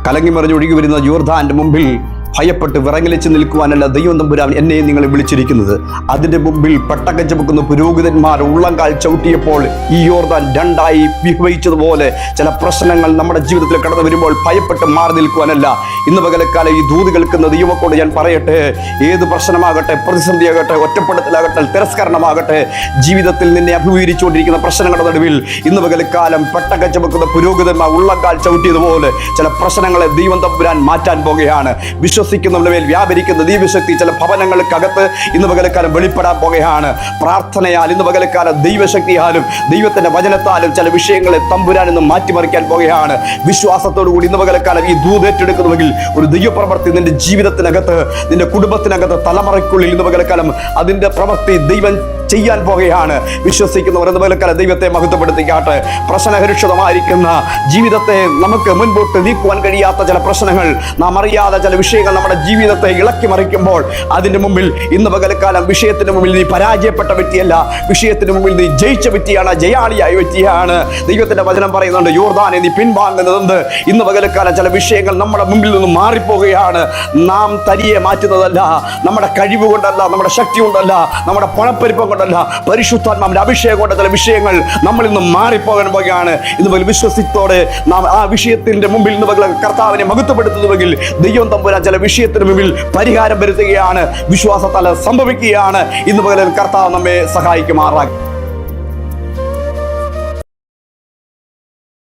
കലങ്ങി മറിഞ്ഞൊഴുകി വരുന്ന യോർദാന്റെ മുമ്പിൽ ഭയപ്പെട്ട് വിറങ്ങലിച്ച് നിൽക്കുവാനല്ല ദൈവം തമ്പുരാൻ എന്നെ നിങ്ങളെ വിളിച്ചിരിക്കുന്നത്. അതിന്റെ മുമ്പിൽ പട്ടക്കം ചുമക്കുന്ന പുരോഹിതന്മാർ ഉള്ളംകാൽ ചവിട്ടിയപ്പോൾ ഈ യോർദാൻ രണ്ടായി വിഭജിച്ചതുപോലെ ചില പ്രശ്നങ്ങൾ നമ്മുടെ ജീവിതത്തിൽ കടന്നു വരുമ്പോൾ ഭയപ്പെട്ട് മാറി നിൽക്കുവാനല്ല. ഇന്ന് പകലക്കാലം ഈ ദൂത് കേൾക്കുന്ന ദൈവത്തോട് ഞാൻ പറയട്ടെ, ഏത് പ്രശ്നമാകട്ടെ, പ്രതിസന്ധിയാകട്ടെ, ഒറ്റപ്പെടുത്തലാകട്ടെ, തിരസ്കരണമാകട്ടെ, ജീവിതത്തിൽ നിന്നെ അഭിമുഖീകരിച്ചുകൊണ്ടിരിക്കുന്ന പ്രശ്നങ്ങളുടെ നടുവിൽ ഇന്ന് പകലക്കാലം പട്ടക്കം ചുമക്കുന്ന പുരോഹിതന്മാർ ഉള്ളംകാൽ ചവിട്ടിയതുപോലെ ചില പ്രശ്നങ്ങളെ ദൈവം തമ്പുരാൻ മാറ്റാൻ പോകുകയാണ്. വിശ്വസിക്കുന്നവരുടെ മേൽ വ്യാപരിക്കുന്ന ദൈവശക്തി ചില ഭവനങ്ങൾക്കകത്ത് ഇന്ന് പകലക്കാലം വെളിപ്പെടാൻ പോകുകയാണ്. പ്രാർത്ഥനയാൽ ഇന്ന് പകലക്കാലം ദൈവശക്തിയാലും ദൈവത്തിന്റെ വചനത്താലും ചില വിഷയങ്ങളെ തമ്പുരാൻ ഇന്ന് മാറ്റിമറിക്കാൻ പോകുകയാണ്. വിശ്വാസത്തോടു കൂടി ഇന്ന് പകലക്കാലം ഈ ദൂത് ഏറ്റെടുക്കുന്നുവെങ്കിൽ ഒരു ദൈവപ്രവൃത്തി നിന്റെ ജീവിതത്തിനകത്ത്, നിന്റെ കുടുംബത്തിനകത്ത്, തലമുറയ്ക്കുള്ളിൽ ഇന്ന് പകലക്കാലം അതിന്റെ പ്രവൃത്തി ദൈവം ചെയ്യാൻ പോകുകയാണ്. വിശ്വസിക്കുന്നവർ ഇന്ന് പകലക്കാലം ദൈവത്തെ മഹത്വപ്പെടുത്തിക്കാട്ടെ. പ്രശ്നഹരുഷിതമായിരിക്കുന്ന ജീവിതത്തെ നമുക്ക് മുൻപോട്ട് നീക്കുവാൻ കഴിയാത്ത ചില പ്രശ്നങ്ങൾ, നാം അറിയാതെ ചില വിഷയങ്ങൾ നമ്മുടെ ജീവിതത്തെ ഇളക്കി മറിക്കുമ്പോൾ അതിന്റെ മുമ്പിൽ ഇന്ന് പകലക്കാലം വിഷയത്തിന് മുമ്പിൽ നീ പരാജയപ്പെട്ട വ്യക്തിയല്ല, വിഷയത്തിന് മുമ്പിൽ നീ ജയിച്ച വ്യക്തിയാണ്, ജയാളിയായ വ്യക്തിയാണ്. ദൈവത്തിന്റെ വചനം പറയുന്നുണ്ട്, യോർദാനെ നീ പിൻവാങ്ങുന്നത്. ഇന്ന് പകലക്കാലം ചില വിഷയങ്ങൾ നമ്മുടെ മുമ്പിൽ നിന്ന് മാറിപ്പോവുകയാണ്. നാം തനിയെ മാറ്റുന്നതല്ല, നമ്മുടെ കഴിവ് കൊണ്ടല്ല, നമ്മുടെ ശക്തി കൊണ്ടല്ല, നമ്മുടെ പണപ്പെരുപ്പം കൊണ്ടല്ല, പരിശുദ്ധാത്മാവിന്റെ അഭിഷേകം കൊണ്ട് ചില വിഷയങ്ങൾ നമ്മളിൽ നിന്ന് മാറിപ്പോകാൻ പോകുകയാണ്. ഇതുപോലെ വിശ്വസത്തോടെ നാം ആ വിഷയത്തിന്റെ മുമ്പിൽ നിന്ന് കർത്താവിനെ മഹത്വപ്പെടുത്തുന്നുവെങ്കിൽ ദൈവം തമ്പുരാൻ ചില വിഷയത്തിന് മുമ്പിൽ പരിഹാരം വരുത്തുകയാണ്, വിശ്വാസത്താൽ സംഭവിക്കുകയാണ്. ഇന്ന് പകൽ കർത്താവ് നമ്മെ സഹായിക്കുമാറാകും.